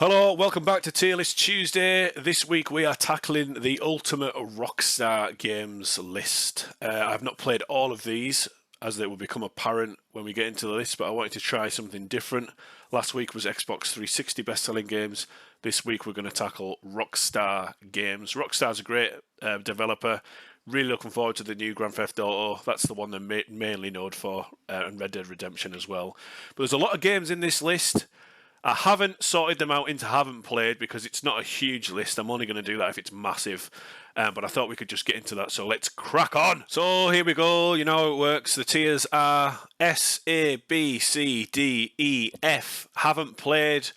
Hello, welcome back to Tier List Tuesday. This week we are tackling the Ultimate Rockstar Games list. I've not played all of these, as they will become apparent when we get into the list, but I wanted to try something different. Last week was Xbox 360 best-selling games. This week we're going to tackle Rockstar Games. Rockstar's a great developer. Really looking forward to the new Grand Theft Auto. That's the one they're mainly known for, and Red Dead Redemption as well. But there's a lot of games in this list. I haven't sorted them out into haven't played because it's not a huge list. I'm only going to do that if it's massive. But I thought we could just get into that. So let's crack on. So here we go. You know how it works. The tiers are S, A, B, C, D, E, F. Haven't played.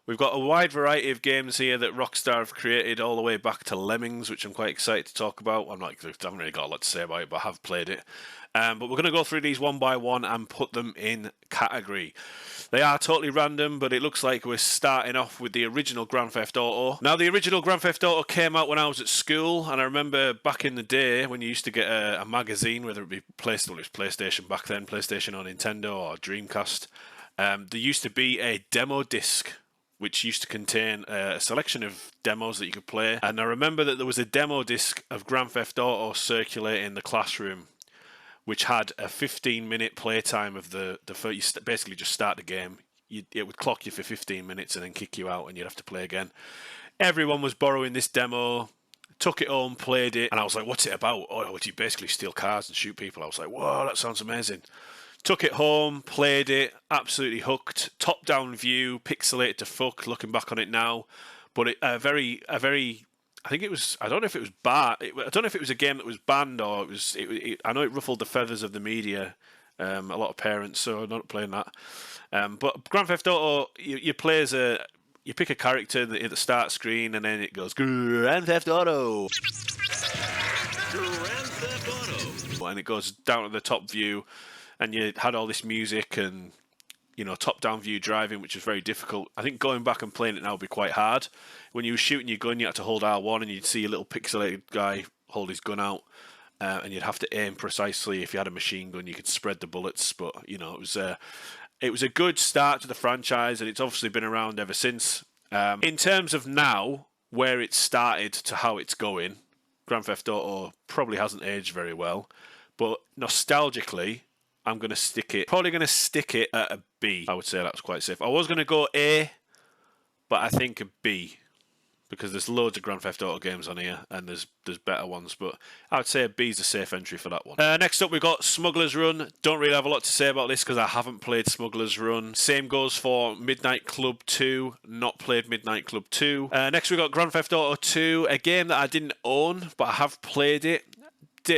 We've got a wide variety of games here that Rockstar have created all the way back to Lemmings, which I'm quite excited to talk about. I haven't really got a lot to say about it, but I have played it. But we're going to go through these one by one and put them in category. They are totally random, but it looks like we're starting off with the original Grand Theft Auto. Now, the original Grand Theft Auto came out when I was at school, and I remember back in the day when you used to get a magazine, whether it be PlayStation back then, PlayStation or Nintendo or Dreamcast, there used to be a demo disc which used to contain a selection of demos that you could play. And I remember that there was a demo disc of Grand Theft Auto circulating in the classroom, which had a 15-minute playtime of the first. You basically just start the game. It would clock you for 15 minutes and then kick you out, and you'd have to play again. Everyone was borrowing this demo, took it home, played it, and I was like, what's it about? Oh, you basically steal cars and shoot people. I was like, whoa, that sounds amazing. Took it home, played it, absolutely hooked. Top-down view, pixelated to fuck. Looking back on it now, but a very. I think it was. I don't know if it was I don't know if it was a game that was banned or it was. I know it ruffled the feathers of the media. A lot of parents, so I'm not playing that. But Grand Theft Auto, you play as you pick a character at the start screen, and then it goes Grand Theft Auto. Grand Theft Auto. And it goes down to the top view. And you had all this music and, top-down view driving, which is very difficult. I think going back and playing it now would be quite hard. When you were shooting your gun, you had to hold R1 and you'd see a little pixelated guy hold his gun out. And you'd have to aim precisely. If you had a machine gun, you could spread the bullets. But, it was a good start to the franchise, and it's obviously been around ever since. In terms of now, where it started to how it's going, Grand Theft Auto probably hasn't aged very well. But nostalgically, I'm going to stick it at a B. I would say that's quite safe. I was going to go A, but I think a B, because there's loads of Grand Theft Auto games on here, and there's better ones, but I would say a B is a safe entry for that one. Next up, we've got Smuggler's Run. Don't really have a lot to say about this, because I haven't played Smuggler's Run. Same goes for Midnight Club 2. Not played Midnight Club 2. Next, we've got Grand Theft Auto 2, a game that I didn't own, but I have played it.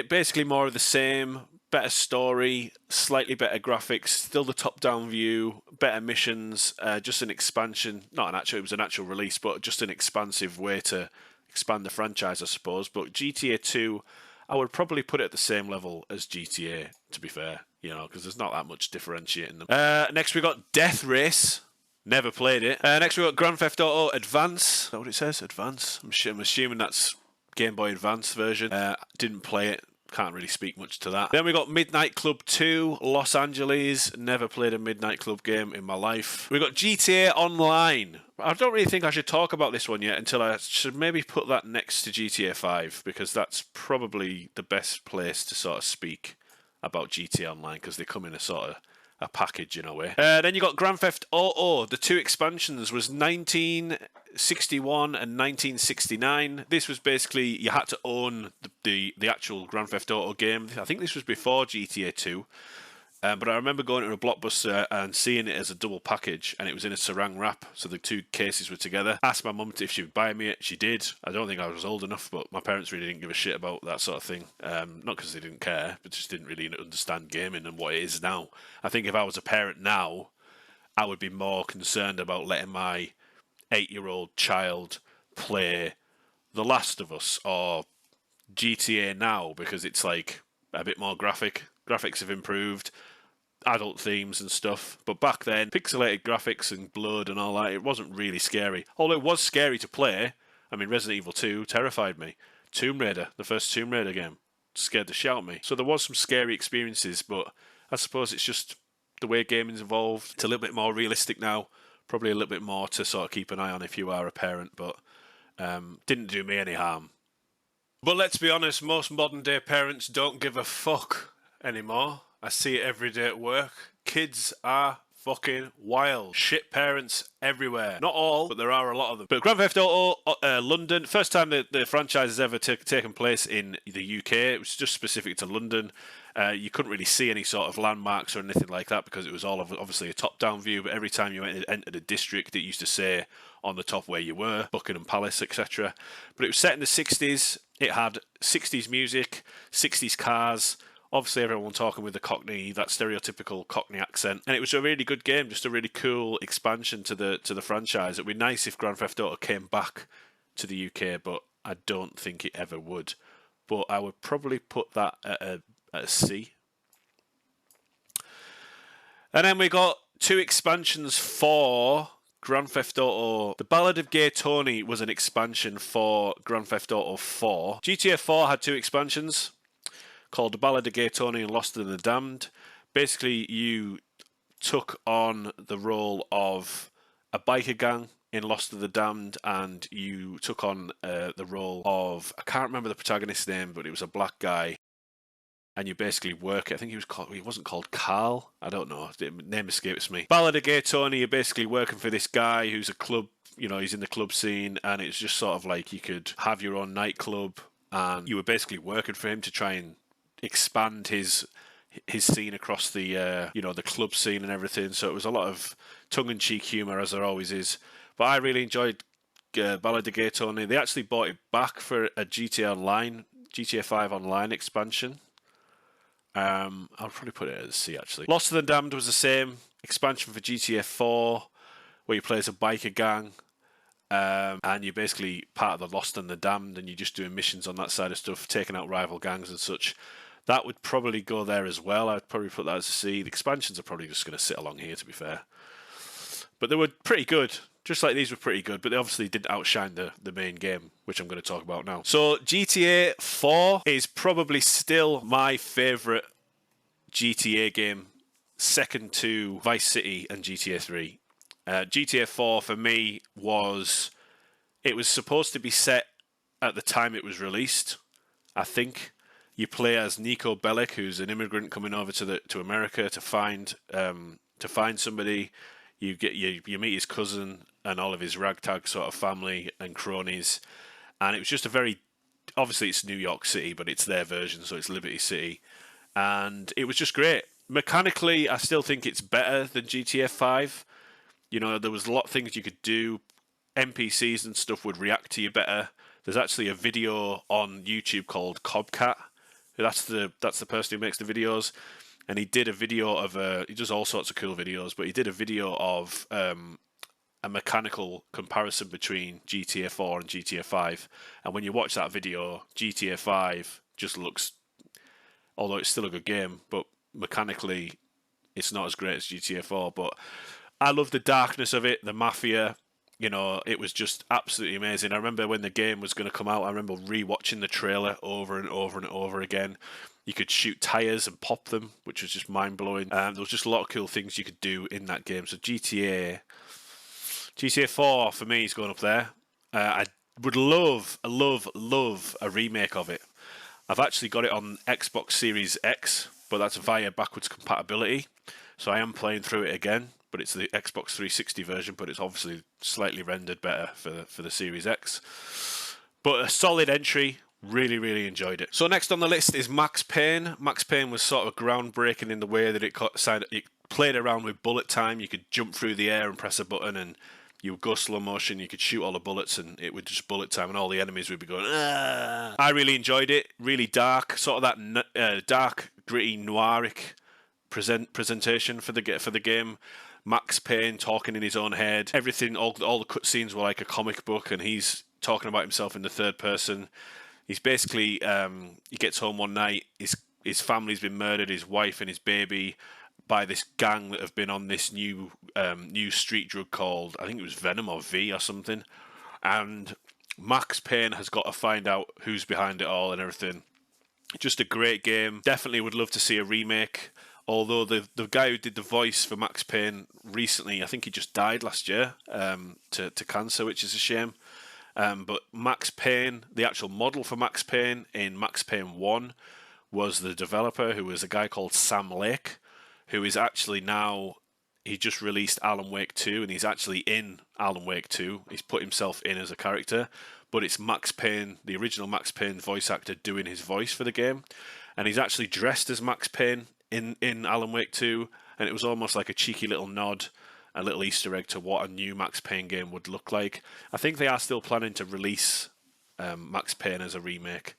Basically more of the same. Better story, slightly better graphics, still the top-down view, better missions, just an expansion. It was an actual release, but just an expansive way to expand the franchise, I suppose. But GTA 2, I would probably put it at the same level as GTA, to be fair, because there's not that much differentiating them. Next, we got Death Race. Never played it. Next, we got Grand Theft Auto Advance. Is that what it says? Advance? I'm assuming that's Game Boy Advance version. Didn't play it. Can't really speak much to that. Then we got Midnight Club 2, Los Angeles. Never played a Midnight Club game in my life. We got GTA Online. I don't really think I should talk about this one yet until I should maybe put that next to GTA 5, because that's probably the best place to sort of speak about GTA Online, because they come in a sort of a package in a way. Then you got Grand Theft Auto. The two expansions was 1961 and 1969. This was basically, you had to own the actual Grand Theft Auto game. I think this was before GTA 2. But I remember going to a Blockbuster and seeing it as a double package, and it was in a saran wrap, so the two cases were together. Asked my mum if she would buy me it. She did. I don't think I was old enough, but my parents really didn't give a shit about that sort of thing. Not because they didn't care, but just didn't really understand gaming and what it is now. I think if I was a parent now, I would be more concerned about letting my 8-year-old child play The Last of Us or GTA now, because it's like a bit more graphic. Graphics have improved. Adult themes and stuff, but back then, pixelated graphics and blood and all that, it wasn't really scary. Although it was scary to play. I mean, Resident Evil 2 terrified me. Tomb Raider, the first Tomb Raider game, scared the shit out of me. So there was some scary experiences, but I suppose it's just the way gaming's evolved. It's a little bit more realistic now. Probably a little bit more to sort of keep an eye on if you are a parent, but didn't do me any harm. But let's be honest, most modern day parents don't give a fuck anymore. I see it every day at work. Kids are fucking wild. Shit parents everywhere. Not all, but there are a lot of them. But Grand Theft Auto London, first time that the franchise has ever taken place in the UK. It was just specific to London. You couldn't really see any sort of landmarks or anything like that because it was all obviously a top-down view, but every time you entered a district, it used to say on the top where you were, Buckingham Palace, etc. But it was set in the 60s. It had 60s music, 60s cars, obviously everyone talking with the Cockney, that stereotypical Cockney accent. And it was a really good game, just a really cool expansion to the franchise. It would be nice if Grand Theft Auto came back to the UK, but I don't think it ever would. But I would probably put that at a C. And then we got 2 expansions for Grand Theft Auto. The Ballad of Gay Tony was an expansion for Grand Theft Auto 4. GTA 4 had 2 expansions called The Ballad of Gay Tony and Lost in the Damned. Basically, you took on the role of a biker gang in Lost in the Damned, and you took on the role of, I can't remember the protagonist's name, but it was a black guy. And you basically work it. I think he wasn't called Carl. I don't know. The name escapes me. Ballad of Gay Tony, you're basically working for this guy who's a club, he's in the club scene, and it's just sort of like you could have your own nightclub, and you were basically working for him to try and expand his scene across the, the club scene and everything. So it was a lot of tongue-in-cheek humour, as there always is. But I really enjoyed Ballad of Gay Tony. They actually bought it back for a GTA 5 Online expansion. I'll probably put it as C, actually. Lost in the Damned was the same expansion for GTA 4, where you play as a biker gang, and you're basically part of the Lost and the Damned, and you're just doing missions on that side of stuff, taking out rival gangs and such. That would probably go there as well. I'd probably put that as a C. The expansions are probably just going to sit along here, to be fair. But they were pretty good. Just like these were pretty good, but they obviously didn't outshine the main game, which I'm going to talk about now. So GTA 4 is probably still my favourite GTA game, second to Vice City and GTA 3. GTA 4 for me was supposed to be set at the time it was released. I think you play as Nico Bellic, who's an immigrant coming over to America to find somebody. You meet his cousin and all of his ragtag sort of family and cronies, and it was just obviously it's New York City, but it's their version, so it's Liberty City, and it was just great. Mechanically, I still think it's better than GTA 5. There was a lot of things you could do. NPCs and stuff would react to you better. There's actually a video on YouTube called Cobcat. That's the person who makes the videos. And he did a video he does all sorts of cool videos, but he did a video of a mechanical comparison between GTA 4 and GTA 5. And when you watch that video, GTA 5 just looks, although it's still a good game, but mechanically it's not as great as GTA 4. But I love the darkness of it, the mafia. It was just absolutely amazing. I remember when the game was going to come out, I remember rewatching the trailer over and over and over again. You could shoot tyres and pop them, which was just mind-blowing. There was just a lot of cool things you could do in that game. So GTA 4 for me is going up there. I would love a remake of it. I've actually got it on Xbox Series X, but that's via backwards compatibility. So I am playing through it again, but it's the Xbox 360 version, but it's obviously slightly rendered better for the Series X. But a solid entry. Really, really enjoyed it. So next on the list is Max Payne. Max Payne was sort of groundbreaking in the way that it played around with bullet time. You could jump through the air and press a button, and you would go slow motion. You could shoot all the bullets, and it would just bullet time, and all the enemies would be going, ah. I really enjoyed it. Really dark, sort of that dark, gritty, noiric presentation for the game. Max Payne talking in his own head. Everything, all the cutscenes were like a comic book, and he's talking about himself in the third person. He's basically, he gets home one night, his family's been murdered, his wife and his baby, by this gang that have been on this new street drug called, I think it was Venom or V or something. And Max Payne has got to find out who's behind it all and everything. Just a great game. Definitely would love to see a remake Although the guy who did the voice for Max Payne recently, I think he just died last year to cancer, which is a shame. But Max Payne, the actual model for Max Payne in Max Payne 1 was the developer, who was a guy called Sam Lake, who is actually now, he just released Alan Wake 2, and he's actually in Alan Wake 2. He's put himself in as a character, but it's Max Payne, the original Max Payne voice actor, doing his voice for the game. And he's actually dressed as Max Payne in Alan Wake 2, and it was almost like a cheeky little nod, a little Easter egg to what a new Max Payne game would look like. I think they are still planning to release Max Payne as a remake,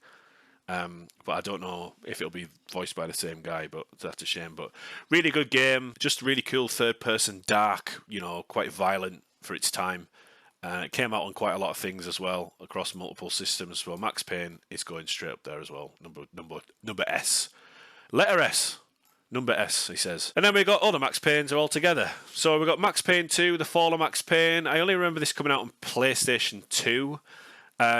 but I don't know if it'll be voiced by the same guy, but that's a shame. But really good game, just really cool third-person, dark, quite violent for its time. It came out on quite a lot of things as well, across multiple systems. Well, Max Payne is going straight up there as well, number S. Letter S. Number S, he says. And then we got all the Max Paynes are all together. So we got Max Payne 2, The Fall of Max Payne. I only remember this coming out on PlayStation 2.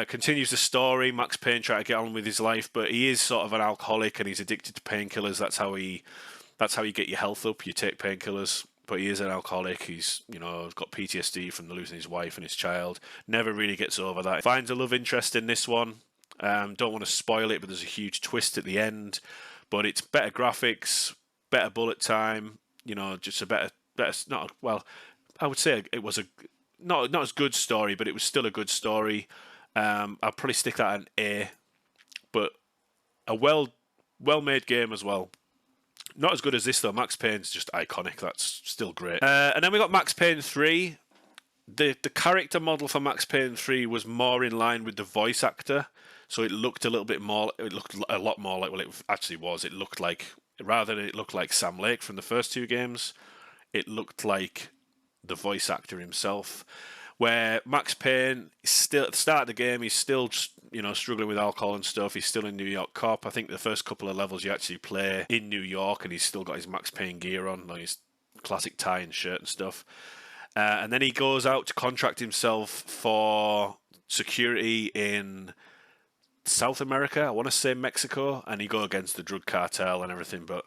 Continues the story. Max Payne trying to get on with his life, but he is sort of an alcoholic and he's addicted to painkillers. That's how you get your health up. You take painkillers. But he is an alcoholic. He's got PTSD from losing his wife and his child. Never really gets over that. Finds a love interest in this one. Don't want to spoil it, but there's a huge twist at the end. But it's better graphics, better bullet time, just a better, I would say it was not as good story, but it was still a good story. I'll probably stick that an A, but a well-made game as well. Not as good as this though. Max Payne's just iconic. That's still great. And then we got Max Payne 3. The character model for Max Payne 3 was more in line with the voice actor. So it looked a little bit more. It looked a lot more like, well, it actually was. It looked like, rather than it looked like Sam Lake from the first two games, it looked like the voice actor himself. Where Max Payne, still at the start of the game, he's still just, struggling with alcohol and stuff. He's still in New York cop. I think the first couple of levels you actually play in New York, and he's still got his Max Payne gear on, like his classic tie and shirt and stuff. And then he goes out to contract himself for security in South America, I want to say Mexico, and he go against the drug cartel and everything. But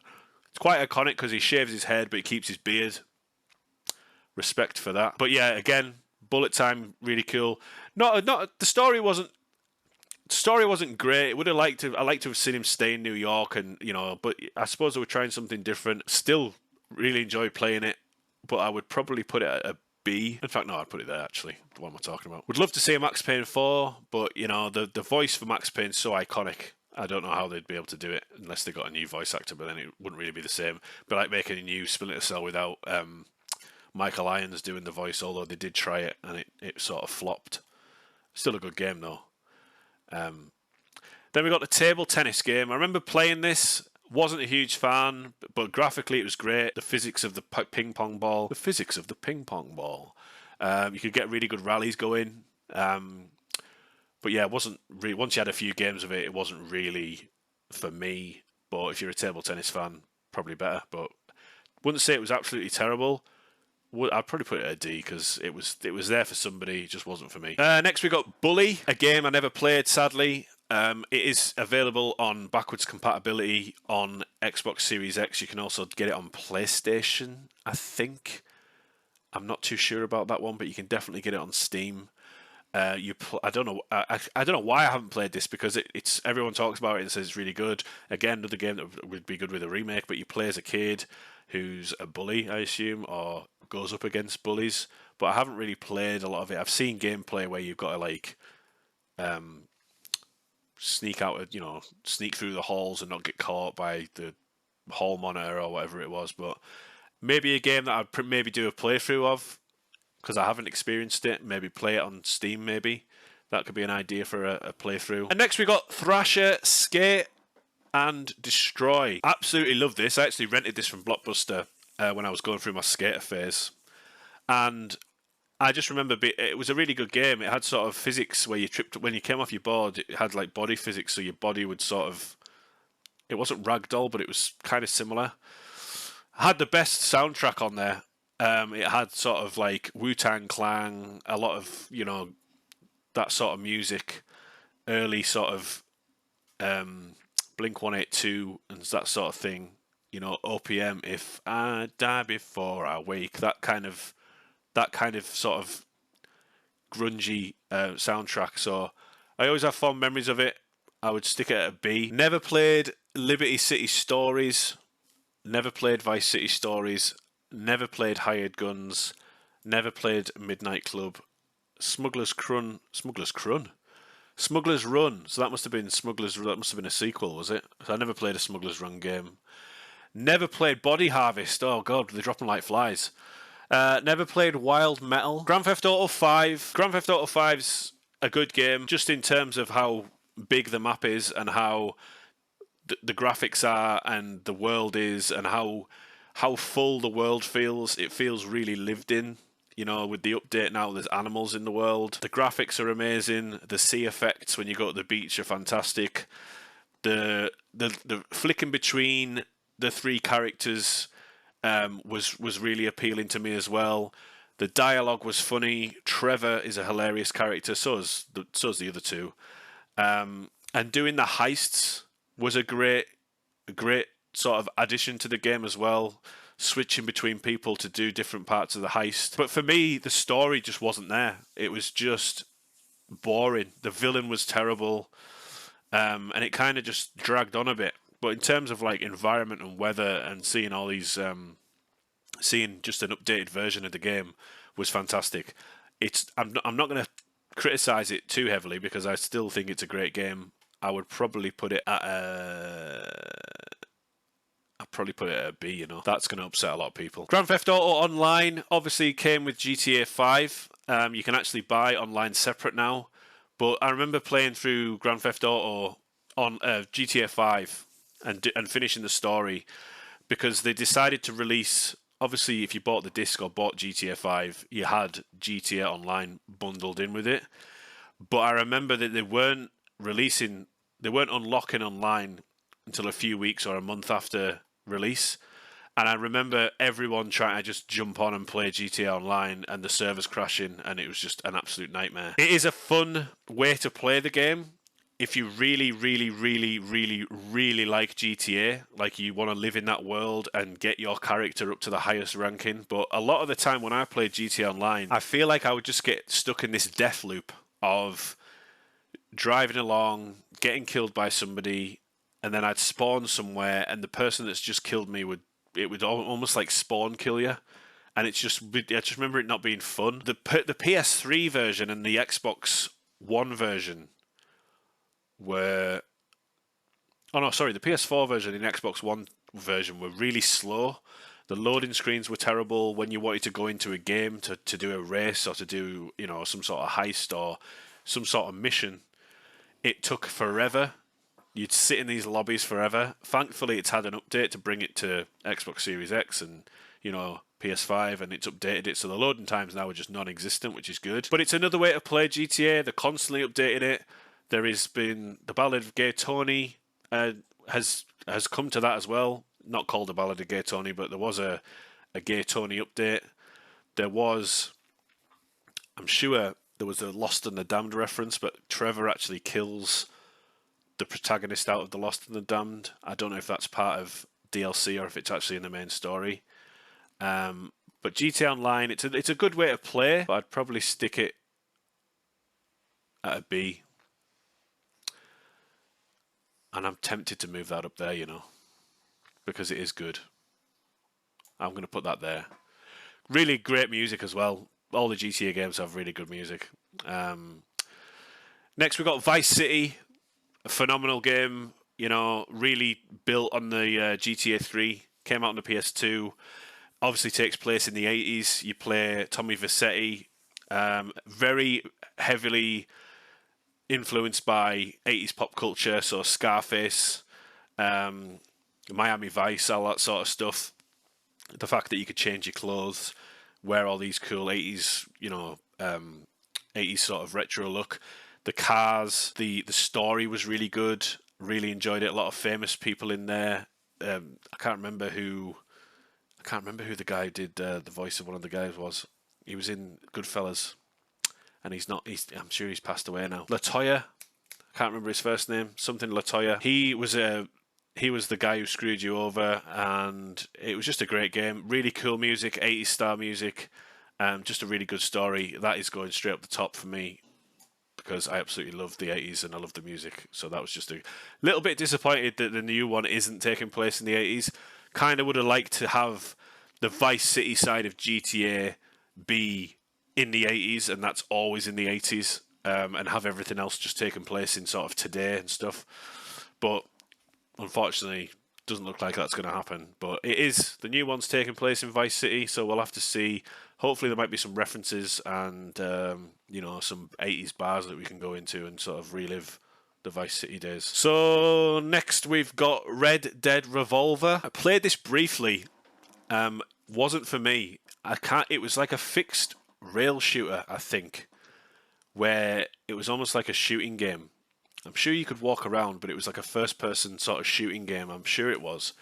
it's quite iconic because he shaves his head, but he keeps his beard. Respect for that. But yeah, again, bullet time, really cool. Not the story wasn't. The story wasn't great. I'd like to have seen him stay in New York, and but I suppose they were trying something different. Still, really enjoyed playing it, but I would probably put it at a B. In fact, no, I'd put it there, actually. What am I talking about? Would love to see a Max Payne 4, but, the voice for Max Payne's so iconic. I don't know how they'd be able to do it unless they got a new voice actor, but then it wouldn't really be the same. But like making a new Splinter Cell without Michael Irons doing the voice, although they did try it, and it sort of flopped. Still a good game, though. Then we got the table tennis game. I remember playing this. Wasn't a huge fan, but graphically it was great. The physics of the ping pong ball. You could get really good rallies going. But yeah, it wasn't really, once you had a few games of it, it wasn't really for me. But if you're a table tennis fan, probably better. But wouldn't say it was absolutely terrible. I'd probably put it at a D because it was there for somebody, it just wasn't for me. Next we got Bully, a game I never played, sadly. It is available on backwards compatibility on Xbox Series X. You can also get it on PlayStation, I think. I'm not too sure about that one, but you can definitely get it on Steam. I don't know. I don't know why I haven't played this, because it's everyone talks about it and says it's really good. Again, another game that would be good with a remake. But you play as a kid who's a bully, I assume, or goes up against bullies. But I haven't really played a lot of it. I've seen gameplay where you've got to sneak through the halls and not get caught by the hall monitor or whatever it was. But maybe a game that I'd maybe do a playthrough of, because I haven't experienced it. Maybe play it on Steam, maybe. That could be an idea for a playthrough. And next we got Thrasher, Skate and Destroy. Absolutely love this. I actually rented this from Blockbuster when I was going through my skater phase. And I just remember it was a really good game. It had sort of physics where you tripped when you came off your board. It had like body physics, so your body would sort of. It wasn't ragdoll, but it was kind of similar. Had the best soundtrack on there. It had sort of like Wu-Tang Clan, a lot of that sort of music, early sort of Blink 182 and that sort of thing. you know, OPM, if I die before I wake, that kind of sort of grungy soundtrack. So I always have fond memories of it. I would stick it at a B. Never played Liberty City Stories. Never played Vice City Stories. Never played Hired Guns. Never played Midnight Club. Smuggler's Run. So that must have been Smuggler's. That must have been a sequel, was it? So I never played a Smuggler's Run game. Never played Body Harvest. Oh god, they're dropping like flies. Never played Wild Metal. Grand Theft Auto 5. Grand Theft Auto 5's a good game, just in terms of how big the map is and how the graphics are and the world is and how full the world feels. It feels really lived in. You know, with the update now, there's animals in the world. The graphics are amazing. The sea effects when you go to the beach are fantastic. The flicking between the three characters was really appealing to me as well. The dialogue was funny. Trevor is a hilarious character. So's the other two. And doing the heists was a great sort of addition to the game as well. Switching between people to do different parts of the heist. But for me, the story just wasn't there. It was just boring. The villain was terrible. And it kind of just dragged on a bit. But in terms of like environment and weather and seeing all these, seeing just an updated version of the game was fantastic. I'm not going to criticize it too heavily because I still think it's a great game. I would probably put it at a B, you know. That's going to upset a lot of people. Grand Theft Auto Online obviously came with GTA 5. You can actually buy online separate now. But I remember playing through Grand Theft Auto on GTA 5 and finishing the story because they decided to release... Obviously, if you bought the disc or bought GTA 5, you had GTA Online bundled in with it. But I remember that they weren't unlocking online until a few weeks or a month after release. And I remember everyone trying to just jump on and play GTA Online and the servers crashing, and it was just an absolute nightmare. It is a fun way to play the game. If you really, really, really, really, really like GTA, like you want to live in that world and get your character up to the highest ranking. But a lot of the time when I play GTA Online, I feel like I would just get stuck in this death loop of driving along, getting killed by somebody, and then I'd spawn somewhere, and the person that's just killed me would almost like spawn kill you. And I just remember it not being fun. The PS3 version and the Xbox One version were... Oh no, sorry, the PS4 version and the Xbox One version were really slow. The loading screens were terrible when you wanted to go into a game to do a race or to do, you know, some sort of heist or some sort of mission. It took forever. You'd sit in these lobbies forever. Thankfully, it's had an update to bring it to Xbox Series X and, you know, PS5, and it's updated it, so the loading times now are just non-existent, which is good. But it's another way to play GTA. They're constantly updating it. There has been the Ballad of Gay Tony has come to that as well. Not called the Ballad of Gay Tony, but there was a Gay Tony update. There was, I'm sure there was a Lost and the Damned reference, but Trevor actually kills the protagonist out of the Lost and the Damned. I don't know if that's part of DLC or if it's actually in the main story. But GTA Online, it's a good way to play, but I'd probably stick it at a B. And I'm tempted to move that up there, you know, because it is good. I'm going to put that there. Really great music as well. All the GTA games have really good music. Next, we've got Vice City. A phenomenal game, you know, really built on the GTA 3. Came out on the PS2. Obviously takes place in the 80s. You play Tommy Vercetti. Very heavily influenced by 80s pop culture, so Scarface, Miami Vice, all that sort of stuff. The fact that you could change your clothes, wear all these cool 80s, you know, 80s sort of retro look. The cars, the story was really good. Really enjoyed it. A lot of famous people in there. I can't remember who the guy who did the voice of one of the guys was. He was in Goodfellas. And I'm sure he's passed away now. Latoya, I can't remember his first name, something Latoya. He was he was the guy who screwed you over, and it was just a great game. Really cool music, 80s style music, just a really good story. That is going straight up the top for me because I absolutely love the 80s and I love the music. So that was just a little bit disappointed that the new one isn't taking place in the 80s. Kind of would have liked to have the Vice City side of GTA be in the 80s, and that's always in the 80s, and have everything else just taking place in sort of today and stuff. But unfortunately, doesn't look like that's going to happen. But it is. The new one's taking place in Vice City, so we'll have to see. Hopefully there might be some references and, some 80s bars that we can go into and sort of relive the Vice City days. So next we've got Red Dead Revolver. I played this briefly. Wasn't for me. It was like a fixed rail shooter, I think, where it was almost like a shooting game. I'm sure you could walk around, but it was like a first-person sort of shooting game. I'm sure it was.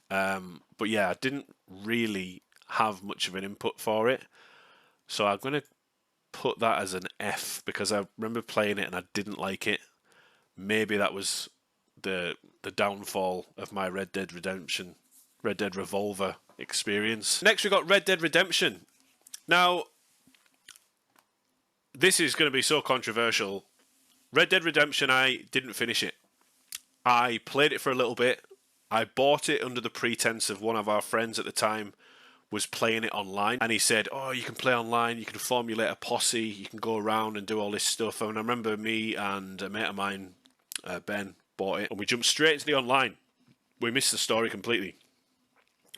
But yeah, I didn't really have much of an input for it. So I'm going to put that as an F because I remember playing it and I didn't like it. Maybe that was the downfall of my Red Dead Revolver experience. Next we got Red Dead Redemption. Now, this is going to be so controversial. Red Dead Redemption, I didn't finish it. I played it for a little bit. I bought it under the pretense of one of our friends at the time was playing it online. And he said, oh, you can play online, you can formulate a posse, you can go around and do all this stuff. And I remember me and a mate of mine, Ben, bought it. And we jumped straight into the online. We missed the story completely.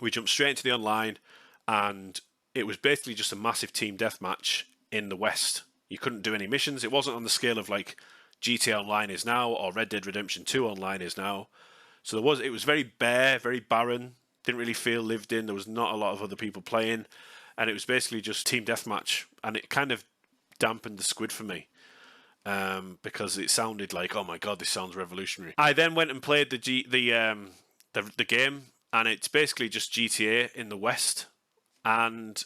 We jumped straight into the online. And it was basically just a massive team deathmatch in the West. You couldn't do any missions. It wasn't on the scale of like GTA Online is now or Red Dead Redemption 2 Online is now. So it was very bare, very barren. Didn't really feel lived in. There was not a lot of other people playing. And it was basically just team deathmatch. And it kind of dampened the squid for me. Because it sounded like, oh my god, this sounds revolutionary. I then went and played the game, and it's basically just GTA in the West. And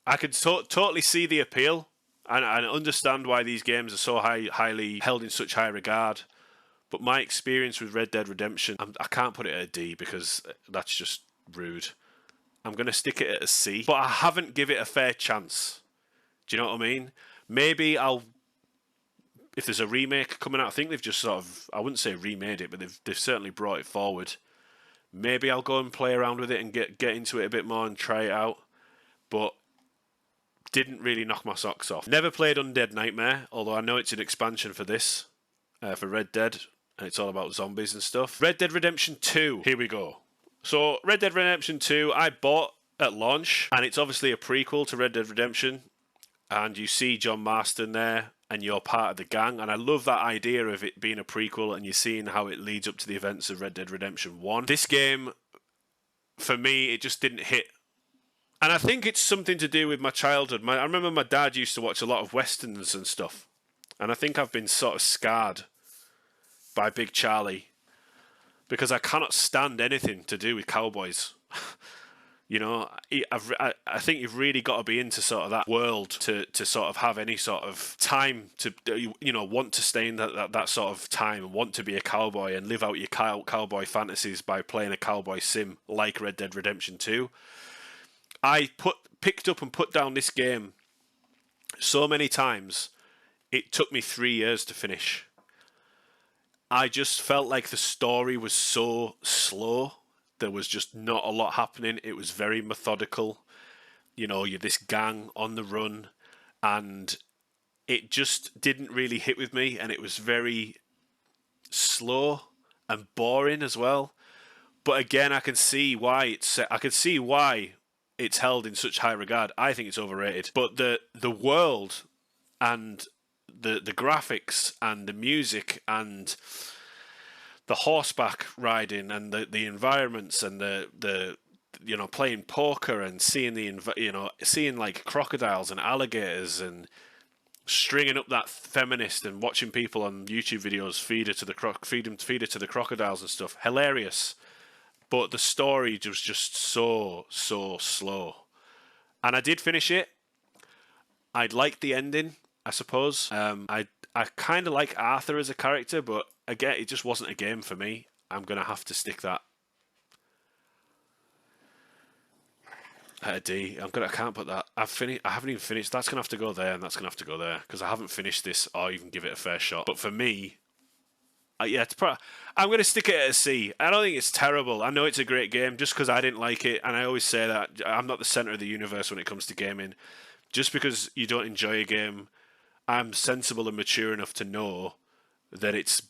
I could totally see the appeal. And I understand why these games are so highly held in such high regard. But my experience with Red Dead Redemption, I can't put it at a D because that's just rude. I'm going to stick it at a C. But I haven't give it a fair chance. Do you know what I mean? Maybe if there's a remake coming out, I think they've just sort of, I wouldn't say remade it, but they've certainly brought it forward. Maybe I'll go and play around with it and get into it a bit more and try it out. But didn't really knock my socks off. Never played Undead Nightmare, although I know it's an expansion for this, for Red Dead, and it's all about zombies and stuff. Red Dead Redemption 2, here we go. So, Red Dead Redemption 2, I bought at launch, and it's obviously a prequel to Red Dead Redemption, and you see John Marston there, and you're part of the gang, and I love that idea of it being a prequel, and you're seeing how it leads up to the events of Red Dead Redemption 1. This game, for me, it just didn't hit. And I think it's something to do with my childhood. I remember my dad used to watch a lot of westerns and stuff. And I think I've been sort of scarred by Big Charlie. Because I cannot stand anything to do with cowboys. You know, I think you've really got to be into sort of that world to sort of have any sort of time to, want to stay in that sort of time and want to be a cowboy and live out your cowboy fantasies by playing a cowboy sim like Red Dead Redemption 2. I picked up and put down this game so many times, it took me 3 years to finish. I just felt like the story was so slow. There was just not a lot happening. It was very methodical. You know, you're this gang on the run, and it just didn't really hit with me, and it was very slow and boring as well. But again, I can see why it's held in such high regard. I think it's overrated. But the world and the graphics and the music and the horseback riding and the environments and the playing poker and seeing like crocodiles and alligators and stringing up that feminist and watching people on YouTube videos feed her to the crocodiles and stuff. Hilarious. But the story was just so slow. And I did finish it. I liked the ending, I suppose. I kind of like Arthur as a character, but again, it just wasn't a game for me. I'm going to have to stick that at a D. I can't put that. I haven't even finished. That's going to have to go there, and that's going to have to go there because I haven't finished this or even give it a fair shot. But for me, yeah, I'm going to stick it at a C. I don't think it's terrible. I know it's a great game just because I didn't like it, and I always say that I'm not the center of the universe when it comes to gaming. Just because you don't enjoy a game, I'm sensible and mature enough to know that it's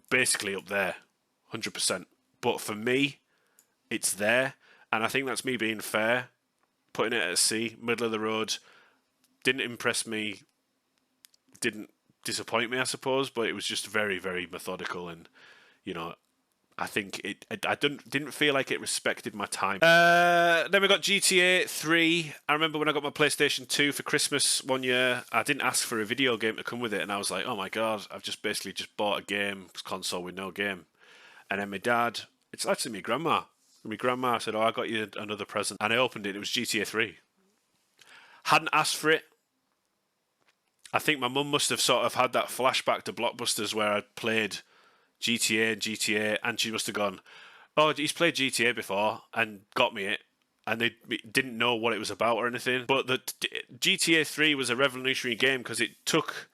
basically up there, 100%. But for me, it's there, and I think that's me being fair. Putting it at a C, middle of the road, didn't impress me, didn't disappoint me, I suppose, but it was just very, very methodical, and I think I didn't feel like it respected my time. Then we got GTA 3. I remember when I got my PlayStation 2 for Christmas one year, I didn't ask for a video game to come with it, and I was like, oh my god, I've just basically just bought a game console with no game. And then my dad, it's actually my grandma. My grandma said, oh, I got you another present. And I opened it, it was GTA 3. Hadn't asked for it. I think my mum must have sort of had that flashback to Blockbusters where I'd played GTA, and she must have gone, oh, he's played GTA before, and got me it. And they didn't know what it was about or anything. But the GTA 3 was a revolutionary game because it took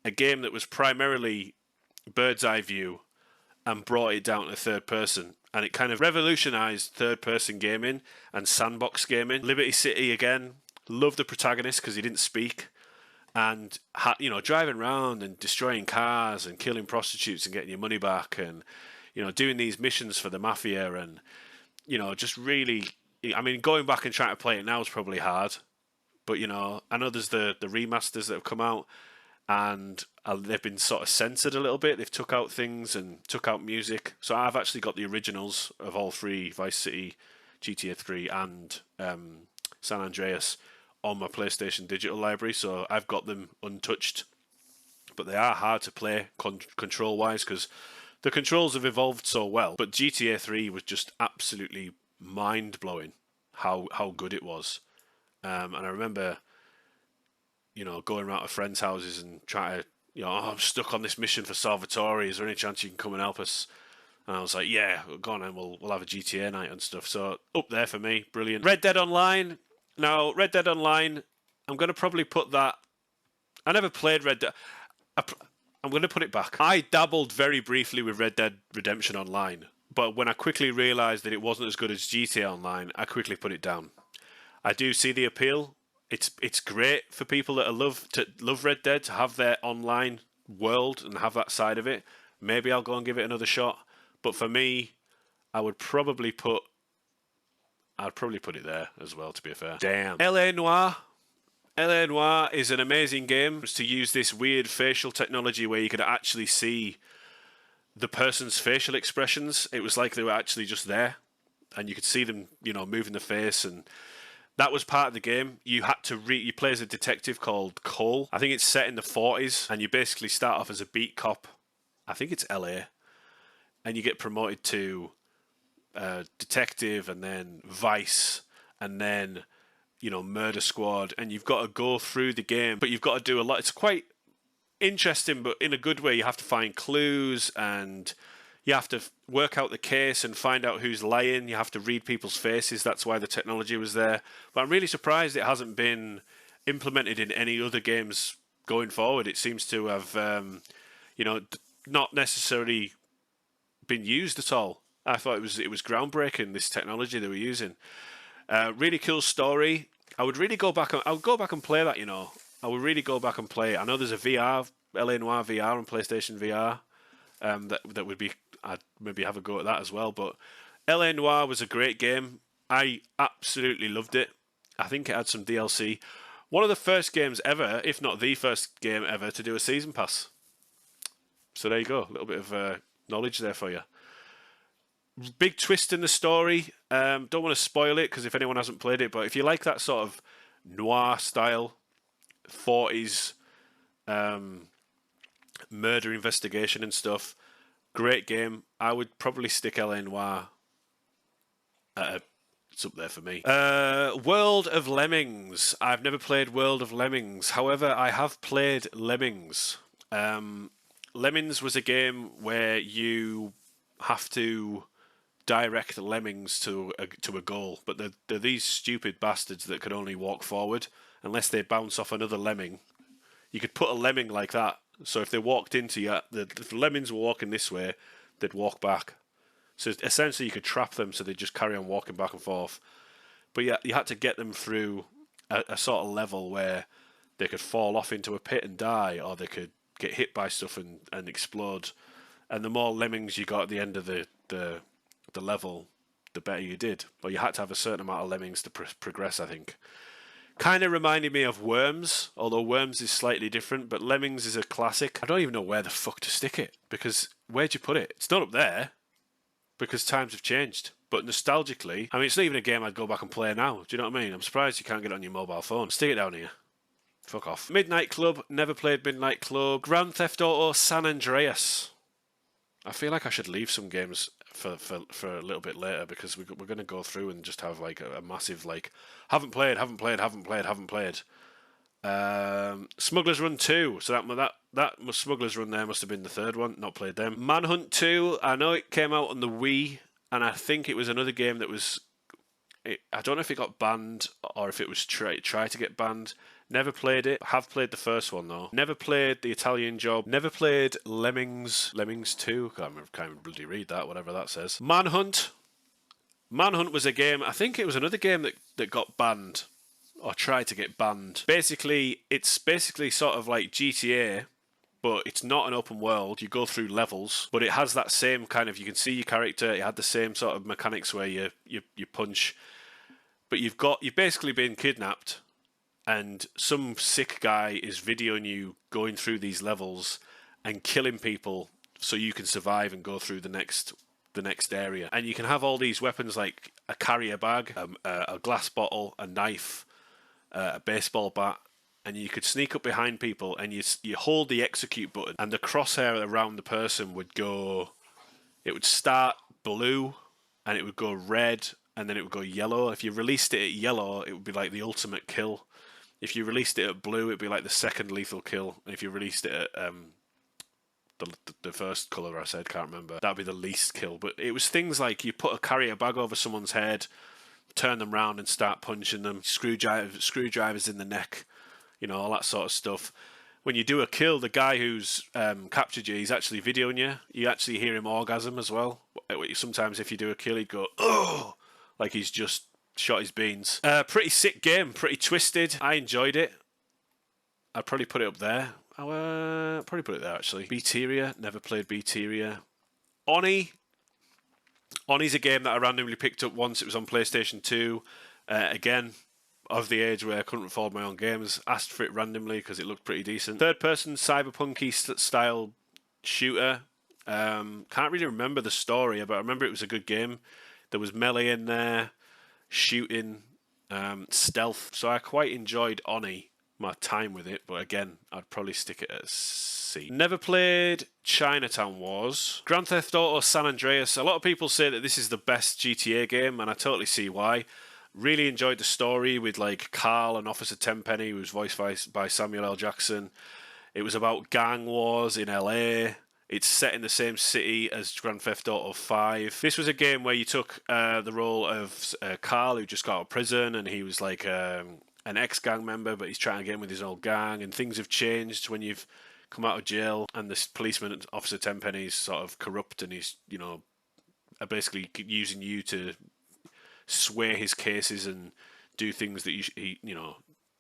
a game that was primarily bird's eye view and brought it down to third person. And it kind of revolutionised third-person gaming and sandbox gaming. Liberty City, again, loved the protagonist because he didn't speak. And, driving around and destroying cars and killing prostitutes and getting your money back and, doing these missions for the mafia and, just really... I mean, going back and trying to play it now is probably hard. But, I know there's the remasters that have come out and they've been sort of censored a little bit. They've took out things and took out music. So I've actually got the originals of all three, Vice City, GTA 3 and San Andreas, on my PlayStation digital library. So I've got them untouched. But they are hard to play control-wise because the controls have evolved so well. But GTA 3 was just absolutely mind-blowing how good it was. And I remember... going around to friends' houses and trying to, oh, I'm stuck on this mission for Salvatore. Is there any chance you can come and help us? And I was like, yeah, go on and we'll have a GTA night and stuff. So up there for me, brilliant. Red Dead Online. Now, Red Dead Online, I'm going to probably put that... I never played Red Dead... I'm going to put it back. I dabbled very briefly with Red Dead Redemption Online, but when I quickly realised that it wasn't as good as GTA Online, I quickly put it down. I do see the appeal. It's great for people that love Red Dead to have their online world and have that side of it. Maybe I'll go and give it another shot. But for me, I'd probably put it there as well, to be fair. Damn. LA Noire. LA Noire is an amazing game. To use this weird facial technology where you could actually see the person's facial expressions. It was like they were actually just there, and you could see them, moving the face, and that was part of the game. You had to you play as a detective called Cole. I think it's set in the 40s, and you basically start off as a beat cop. I think it's LA, and you get promoted to detective, and then vice, and then murder squad, and you've got to go through the game, but you've got to do a lot. It's quite interesting, but in a good way. You have to find clues, and you have to work out the case and find out who's lying. You have to read people's faces. That's why the technology was there. But I'm really surprised it hasn't been implemented in any other games going forward. It seems to have, not necessarily been used at all. I thought it was groundbreaking, this technology they were using. Really cool story. I would go back and play that. I would really go back and play it. I know there's a VR, LA Noire VR on PlayStation VR. That would be, I'd maybe have a go at that as well. But LA Noire was a great game. I absolutely loved it. I think it had some DLC. One of the first games ever, if not the first game ever, to do a season pass. So there you go, a little bit of knowledge there for you. Big twist in the story. Don't want to spoil it because if anyone hasn't played it, but if you like that sort of noir style, 40s murder investigation and stuff, great game. I would probably stick LA Noire. It's up there for me. World of Lemmings. I've never played World of Lemmings. However, I have played Lemmings. Lemmings was a game where you have to direct the lemmings to a goal, but they're these stupid bastards that can only walk forward unless they bounce off another lemming. You could put a lemming like that, so if they walked into you, if the lemmings were walking this way, they'd walk back. So essentially, you could trap them so they just carry on walking back and forth. But yeah, you had to get them through a sort of level where they could fall off into a pit and die, or they could get hit by stuff and explode. And the more lemmings you got at the end of the level, the better you did. But you had to have a certain amount of lemmings to progress, I think. Kind of reminded me of Worms, although Worms is slightly different, but Lemmings is a classic. I don't even know where the fuck to stick it, because where'd you put it? It's not up there, because times have changed. But nostalgically, I mean, it's not even a game I'd go back and play now. Do you know what I mean? I'm surprised you can't get it on your mobile phone. Stick it down here. Fuck off. Midnight Club, never played Midnight Club. Grand Theft Auto San Andreas. I feel like I should leave some games for a little bit later, because we're going to go through and just have like a massive like haven't played. Smuggler's Run 2. So that Smuggler's Run there must have been the third one. Not played them. Manhunt 2. I know it came out on the Wii, and I think it was another game that was. I don't know if it got banned or if it was try to get banned. Never played it. Have played the first one though. Never played the Italian Job. Never played Lemmings 2. Can't bloody read that, whatever that says. Manhunt. Manhunt was a game, I think it was another game that got banned or tried to get banned. Basically, it's basically sort of like GTA, but it's not an open world. You go through levels, but it has that same kind of, you can see your character. It had the same sort of mechanics where you punch, but you've basically been kidnapped, and some sick guy is videoing you going through these levels and killing people so you can survive and go through the next area. And you can have all these weapons like a carrier bag, a glass bottle, a knife, a baseball bat, and you could sneak up behind people and you hold the execute button, and the crosshair around the person would go, it would start blue and it would go red and then it would go yellow. If you released it at yellow, it would be like the ultimate kill. If you released it at blue, it'd be like the second lethal kill. And if you released it at the first colour I said, can't remember, that'd be the least kill. But it was things like you put a carrier bag over someone's head, turn them round and start punching them, screwdrivers in the neck, all that sort of stuff. When you do a kill, the guy who's captured you, he's actually videoing you. You actually hear him orgasm as well. Sometimes if you do a kill, he'd go, oh, like he's just shot his beans. Pretty sick game, pretty twisted. I enjoyed it. I'd probably put it up there. I'll probably put it there, actually. Beateria, never played Beateria. Oni. Oni's a game that I randomly picked up once. It was on PlayStation 2. Again, of the age where I couldn't afford my own games. Asked for it randomly because it looked pretty decent. Third-person cyberpunky style shooter. Can't really remember the story, but I remember it was a good game. There was melee in there, shooting, stealth. So I quite enjoyed Oni, my time with it, but again, I'd probably stick it at C. Never played Chinatown Wars. Grand Theft Auto San Andreas. A lot of people say that this is the best GTA game, and I totally see why. Really enjoyed the story with like Carl and Officer Tenpenny, who was voiced by Samuel L. Jackson. It was about gang wars in LA. It's set in the same city as Grand Theft Auto 5. This was a game where you took the role of Carl, who just got out of prison, and he was like an ex-gang member, but he's trying to get in with his old gang, and things have changed when you've come out of jail, and this policeman, Officer Tenpenny, is sort of corrupt, and he's, basically using you to sway his cases and do things that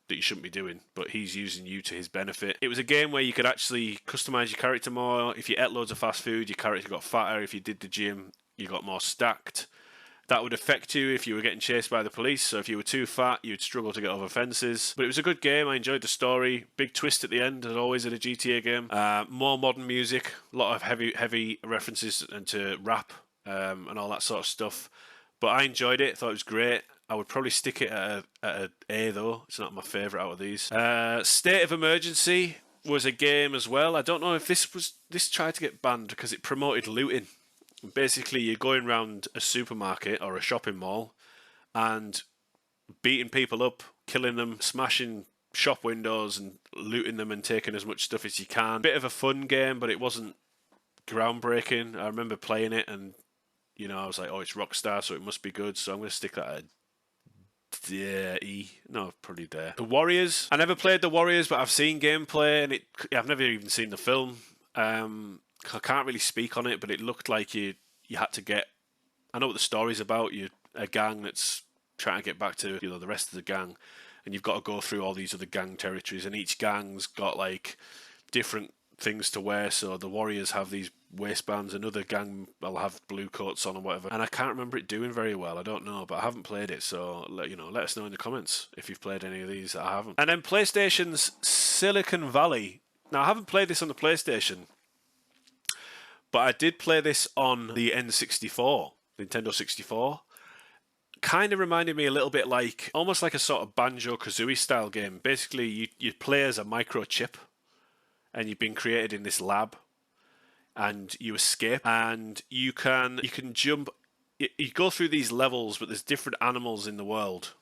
that you shouldn't be doing, but he's using you to his benefit. It was a game where you could actually customize your character more. If you ate loads of fast food, your character got fatter. If you did the gym, you got more stacked. That would affect you if you were getting chased by the police. So if you were too fat, you'd struggle to get over fences. But it was a good game. I enjoyed the story. Big twist at the end, as always in a GTA game. More modern music. A lot of heavy references into rap and all that sort of stuff. But I enjoyed it. Thought it was great. I would probably stick it at an A, though. It's not my favourite out of these. State of Emergency was a game as well. I don't know if this tried to get banned because it promoted looting. Basically, you're going around a supermarket or a shopping mall and beating people up, killing them, smashing shop windows and looting them and taking as much stuff as you can. Bit of a fun game, but it wasn't groundbreaking. I remember playing it, and I was like, oh, it's Rockstar, so it must be good. So I'm going to stick that at E. No, probably there. The Warriors. I never played The Warriors, but I've seen gameplay, and I've never even seen the film. I can't really speak on it, but it looked like you had to get. I know what the story's about. You're a gang that's trying to get back to the rest of the gang, and you've got to go through all these other gang territories, and each gang's got like different things to wear. So the Warriors have these waistbands, another gang will have blue coats on or whatever. And I can't remember it doing very well. I don't know, but I haven't played it. So let us know in the comments if you've played any of these that I haven't. And then PlayStation's Silicon Valley. Now I haven't played this on the PlayStation, but I did play this on the N64, Nintendo 64. Kind of reminded me a little bit like, almost like a sort of Banjo-Kazooie style game. Basically, you play as a microchip, and you've been created in this lab, and you escape, and you can jump. You go through these levels, but there's different animals in the world,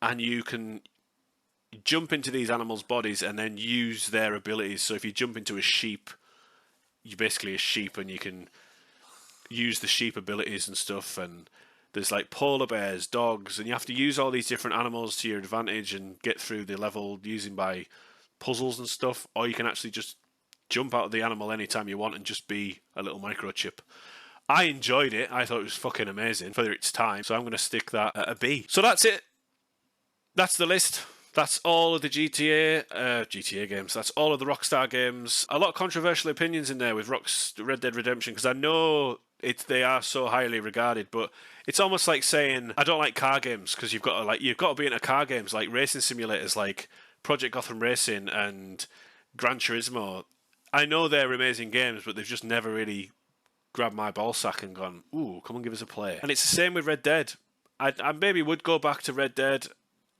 and you can jump into these animals' bodies and then use their abilities. So if you jump into a sheep, you're basically a sheep, and you can use the sheep abilities and stuff. And there's like polar bears, dogs, and you have to use all these different animals to your advantage and get through the level using by puzzles and stuff. Or you can actually just jump out of the animal anytime you want and just be a little microchip. I enjoyed it. I thought it was fucking amazing for its time. So I'm going to stick that at a B. So that's it. That's the list. That's all of the GTA games. That's all of the Rockstar games. A lot of controversial opinions in there with Red Dead Redemption, because I know they are so highly regarded, but it's almost like saying I don't like car games because you've got to be into car games like racing simulators like Project Gotham Racing and Gran Turismo. I know they're amazing games, but they've just never really grabbed my ballsack and gone, ooh, come and give us a play. And it's the same with Red Dead. I maybe would go back to Red Dead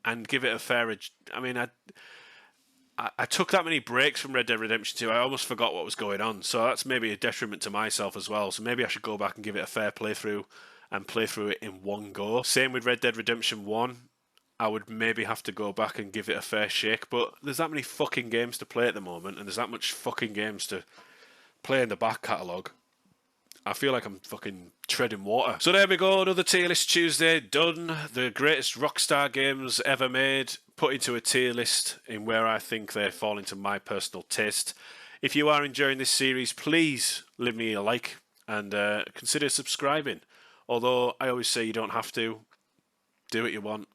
and give it a fair. I mean, I took that many breaks from Red Dead Redemption 2, I almost forgot what was going on. So that's maybe a detriment to myself as well. So maybe I should go back and give it a fair playthrough and play through it in one go. Same with Red Dead Redemption 1. I would maybe have to go back and give it a fair shake. But there's that many fucking games to play at the moment, and there's that much fucking games to play in the back catalogue. I feel like I'm fucking treading water. So there we go, another tier list Tuesday done. The greatest Rockstar games ever made, put into a tier list in where I think they fall into my personal taste. If you are enjoying this series, please leave me a like and consider subscribing. Although I always say you don't have to. Do what you want.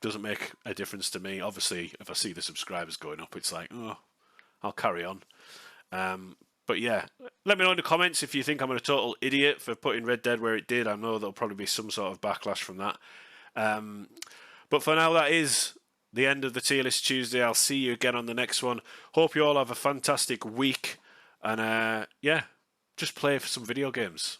Doesn't make a difference to me. Obviously, if I see the subscribers going up, it's like, oh, I'll carry on. But yeah, let me know in the comments if you think I'm a total idiot for putting Red Dead where it did. I know there'll probably be some sort of backlash from that. But for now, that is the end of the Tier List Tuesday. I'll see you again on the next one. Hope you all have a fantastic week. And yeah, just play for some video games.